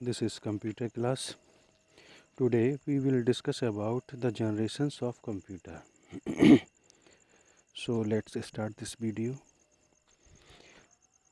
This is computer class. Today we will discuss about the generations of computer. So let's start this video.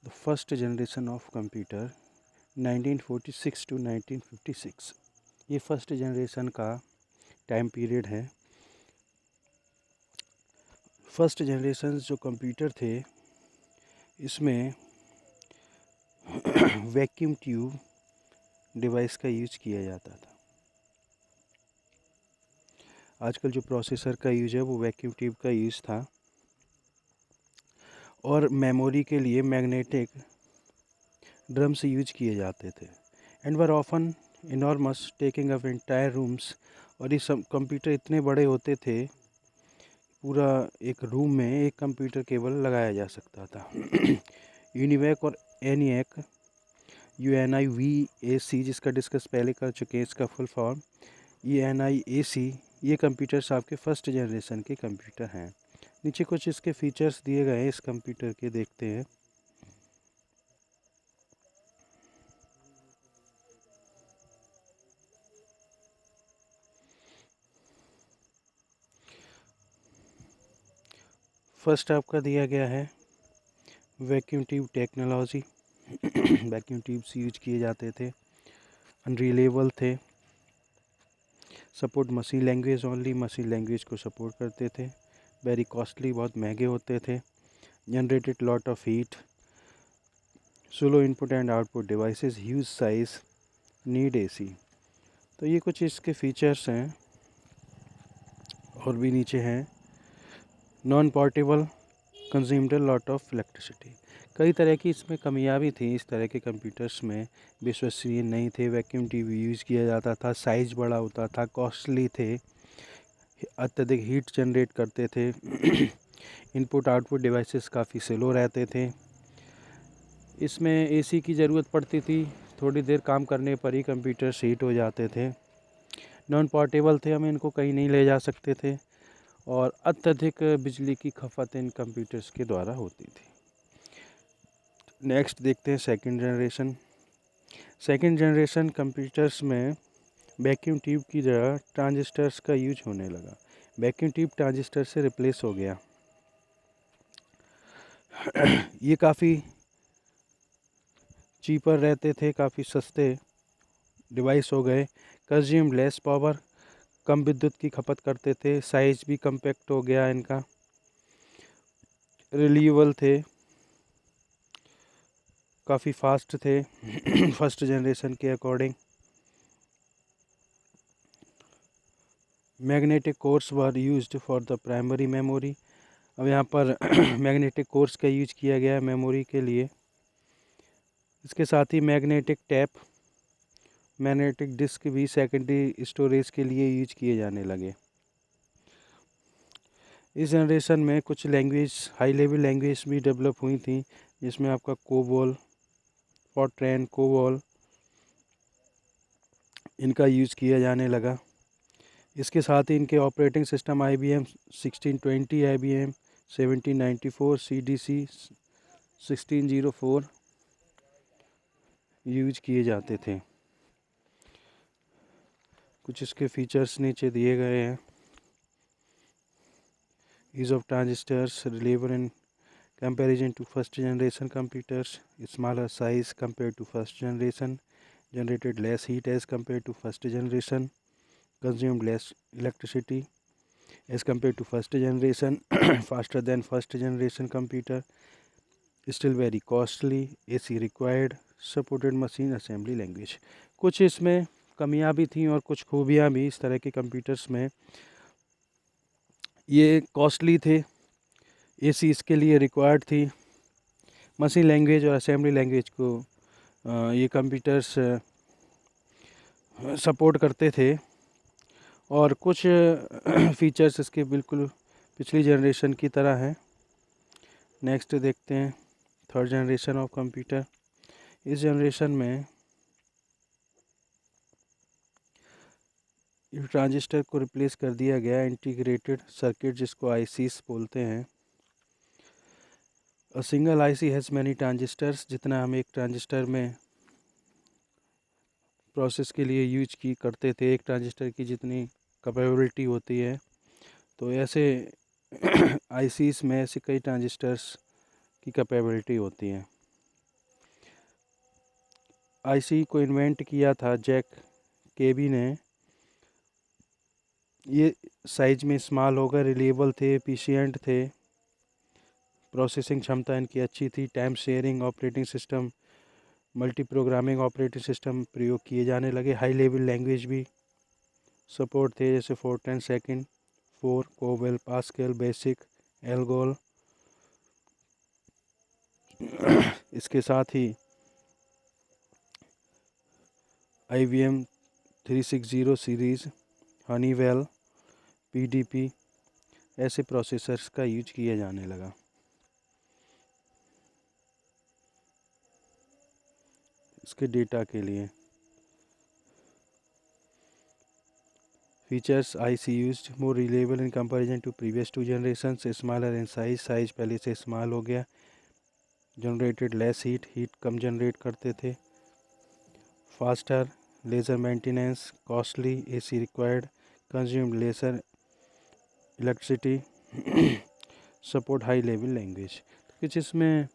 The first generation of computer 1946 to 1956. ये first generation का time period है. First generation जो computer थे इसमें vacuum tube device का use किया जाता था. आजकल जो प्रोसेसर का यूज है वो वैक्यूम ट्यूब का यूज था. और मेमोरी के लिए मैग्नेटिक ड्रम्स यूज किए जाते थे and were often enormous taking up entire rooms. और ये सब कंप्यूटर इतने बड़े होते थे पूरा एक रूम में एक कंप्यूटर केवल लगाया जा सकता था. यूनिवैक और एनिएक UNIVAC जिसका डिस्कस पहले कर चुके हैं इसका फुल फॉर्म UNIAC. ये कंप्यूटर्स आपके फर्स्ट जनरेशन के कंप्यूटर हैं. नीचे कुछ इसके फीचर्स दिए गए हैं इस कंप्यूटर के, देखते हैं. फर्स्ट आपका दिया गया है vacuum tube technology. Vacuum tubes use किए जाते थे, अनरिलेबल थे, support machine language only, machine language को सपोर्ट करते थे, वेरी कॉस्टली, बहुत महंगे होते थे, generated lot of heat, slow input and output devices, huge size, need AC. तो ये कुछ इसके फीचर्स हैं. और भी नीचे हैं non portable, consumed lot of electricity. कई तरह की इसमें कमियां भी थी इस तरह के कंप्यूटर्स में. विश्वसनीय नहीं थे, वैक्यूम ट्यूब यूज़ किया जाता था, साइज़ बड़ा होता था, कॉस्टली थे, अत्यधिक हीट जनरेट करते थे. इनपुट आउटपुट डिवाइसेस काफ़ी स्लो रहते थे. इसमें AC की ज़रूरत पड़ती थी, थोड़ी देर काम करने पर ही कंप्यूटर हीट हो जाते थे. नॉन पोर्टेबल थे, हम इनको कहीं नहीं ले जा सकते थे. और अत्यधिक बिजली की खपत इन कंप्यूटर्स के द्वारा होती थी. नेक्स्ट देखते हैं second generation. Second generation computers में वैक्यूम ट्यूब की जगह ट्रांजिस्टर्स का यूज होने लगा. वैक्यूम ट्यूब ट्रांजिस्टर से रिप्लेस हो गया. ये काफ़ी चीपर रहते थे, काफ़ी सस्ते डिवाइस हो गए. कंज्यूम लेस पावर, कम विद्युत की खपत करते थे, साइज भी कम्पैक्ट हो गया इनका, रिलीवेबल थे, काफ़ी फास्ट थे फर्स्ट जनरेशन के according. Magnetic course were used for the primary memory. अब यहाँ पर मैग्नेटिक कोर्स का यूज किया गया है मेमोरी के लिए. इसके साथ ही मैग्नेटिक टैप, मैग्नेटिक डिस्क भी सेकेंडरी स्टोरेज के लिए यूज किए जाने लगे. इस जनरेशन में कुछ लैंग्वेज, हाई लेवल लैंग्वेज भी डेवलप हुई थी, जिसमें आपका कोबोल, फॉर्ट्रैन, कोबोल, इनका यूज किया जाने लगा. इसके साथ ही इनके operating system IBM 1620, IBM 1794, CDC 1604 use किए जाते थे. कुछ इसके फीचर्स नीचे दिए गए हैं. Use of transistors reliable in comparison to first generation computers, smaller size compared to first generation, generated less heat as compared to first generation, consumed less electricity as compared to first generation, faster than first generation computer, still very costly, AC required, supported machine assembly language. कुछ इसमें कमियां भी थी और कुछ खूबियां भी इस तरह के कंप्यूटर्स में. ये कॉस्टली थे, AC इसके लिए रिक्वायर्ड थी, मशीन लैंग्वेज और असेंबली लैंग्वेज को ये कंप्यूटर्स सपोर्ट करते थे. और कुछ फीचर्स इसके बिल्कुल पिछली जनरेशन की तरह हैं. नेक्स्ट देखते हैं थर्ड जनरेशन ऑफ कंप्यूटर. इस जनरेशन में ट्रांजिस्टर को रिप्लेस कर दिया गया, इंटीग्रेटेड सर्किट जिसको ICs बोलते हैं. A single IC has many transistors. जितना हम एक ट्रांजिस्टर में प्रोसेस के लिए यूज की करते थे, एक ट्रांजिस्टर की जितनी कैपेबिलिटी होती है। तो ऐसे आईसीस में ऐसे कई ट्रांजिस्टर्स की कैपेबिलिटी होती है। आईसी को इन्वेंट किया था जैक केबी ने। ये साइज में स्मॉल होकर रिलायबल थे, एफिशिएंट थे, प्रोसेसिंग क्षमता इनकी अच्छी थी, time sharing operating system, multi programming operating system प्रयोग किए जाने लगे। हाई लेवल लैंग्वेज भी सपोर्ट थे, जैसे फोर्ट्रैन सेकंड, फोर, कोवेल, पास्कल, बेसिक, एल्गोल। इसके साथ ही IBM 360 सीरीज़, हनीवेल, PDP ऐसे प्रोसेसर्स का यूज किया जाने लगा। इसके डेटा के लिए features, IC used more reliable in comparison to previous two generations, smaller in size पहले से स्मॉल हो गया, जनरेटेड लेस हीट कम जनरेट करते थे, faster, lesser maintenance, costly, AC required, consume lesser electricity, support high level language. कुछ इसमें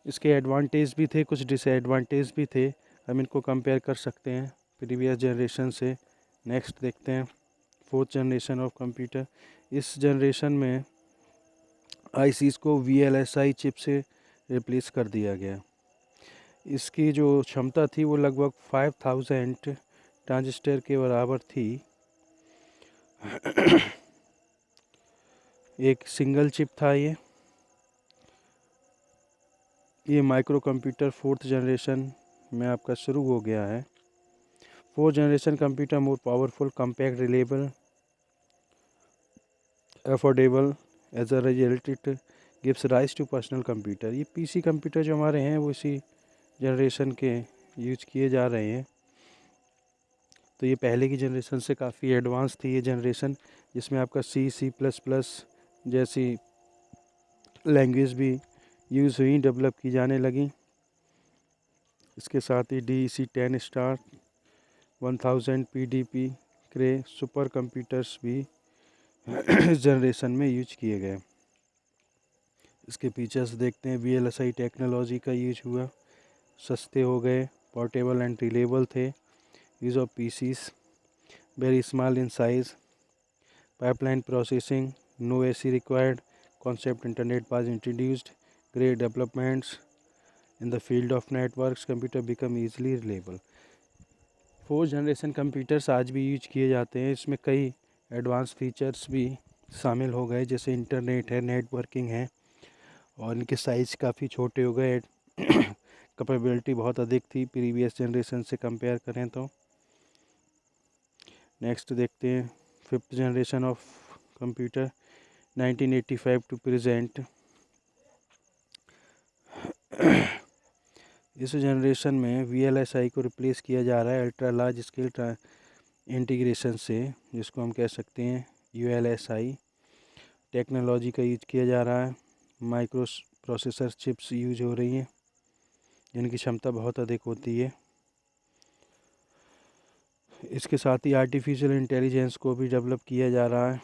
इसके एडवांटेज भी थे, कुछ डिसएडवांटेज भी थे, हम इनको कंपेयर कर सकते हैं प्रीवियस जनरेशन से। नेक्स्ट देखते हैं फोर्थ जनरेशन ऑफ कंप्यूटर। इस जनरेशन में आईसीस को VLSI चिप से रिप्लेस कर दिया गया। इसकी जो क्षमता थी वो लगभग 5000 ट्रांजिस्टर के बराबर थी। एक सिंगल चिप था ये माइक्रो कंप्यूटर फोर्थ जनरेशन में आपका शुरू हो गया है। Fourth generation computer more powerful, compact, reliable, affordable, as a result it gives rise to personal computer. ये PC कंप्यूटर जो हमारे हैं वो इसी जनरेशन के यूज किए जा रहे हैं। तो ये पहले की जनरेशन से काफ़ी एडवांस थी ये जनरेशन, जिसमें आपका C++ जैसी लैंग्वेज भी यूज़ हुई, डेवलप की जाने लगी। इसके साथ ही DEC-10 स्टार, 1000 PDP क्रे सुपर कंप्यूटर्स भी इस जनरेशन में यूज किए गए। इसके फीचर्स देखते हैं। VLSI टेक्नोलॉजी का यूज हुआ, सस्ते हो गए, पोर्टेबल एंड रिलायबल थे, use of PCs, very small in size, pipeline processing, no AC required, concept internet was introduced, great developments in the field of networks, computer become easily reliable. Fourth generation computers आज भी use किए जाते हैं। इसमें कई advance features भी शामिल हो गए, जैसे इंटरनेट है, नेटवर्किंग है, और इनके साइज़ काफ़ी छोटे हो गए। कैपेबिलिटी बहुत अधिक थी प्रीवियस जनरेशन से कंपेयर करें तो। नेक्स्ट देखते हैं fifth generation of computer, 1985 to present. इस जनरेशन में VLSI को रिप्लेस किया जा रहा है अल्ट्रा लार्ज स्केल इंटीग्रेशन से, जिसको हम कह सकते हैं ULSI टेक्नोलॉजी का यूज किया जा रहा है। माइक्रो प्रोसेसर चिप्स यूज हो रही हैं, जिनकी क्षमता बहुत अधिक होती है। इसके साथ ही आर्टिफिशियल इंटेलिजेंस को भी डेवलप किया जा रहा है।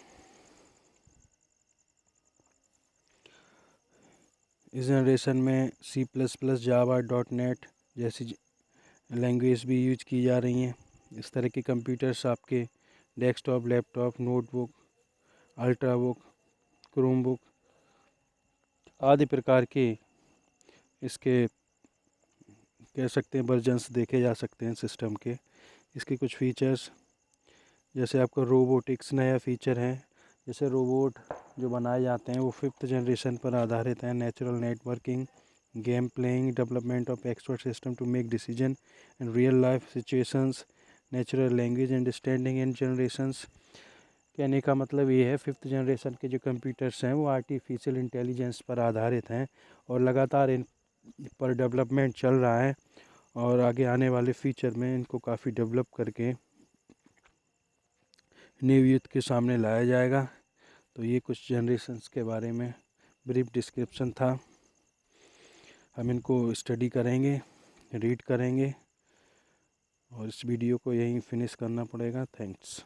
इस जनरेशन में C++, जावा, .NET जैसी लैंग्वेज भी यूज की जा रही हैं। इस तरह के कंप्यूटर्स आपके desktop, laptop, notebook, ultrabook, Chromebook आदि प्रकार के इसके कह सकते हैं वर्जन्स देखे जा सकते हैं सिस्टम के। इसके कुछ फीचर्स, जैसे आपका रोबोटिक्स नया फीचर है। जैसे रोबोट जो बनाए जाते हैं वो फिफ्थ जनरेशन पर आधारित हैं। Natural networking, game playing, development of expert system to make decision in real life situations, natural language understanding in generations. कहने का मतलब ये है फिफ्थ जनरेशन के जो कंप्यूटर्स हैं वो आर्टिफिशियल इंटेलिजेंस पर आधारित हैं और लगातार इन पर डेवलपमेंट चल रहा है, और आगे आने वाले फ्यूचर में इनको काफ़ी डेवलप करके न्यू यूथ के सामने लाया जाएगा। तो ये कुछ जनरेशन्स के बारे में ब्रीफ डिस्क्रिप्शन था। हम इनको स्टडी करेंगे, रीड करेंगे और इस वीडियो को यहीं फिनिश करना पड़ेगा। थैंक्स।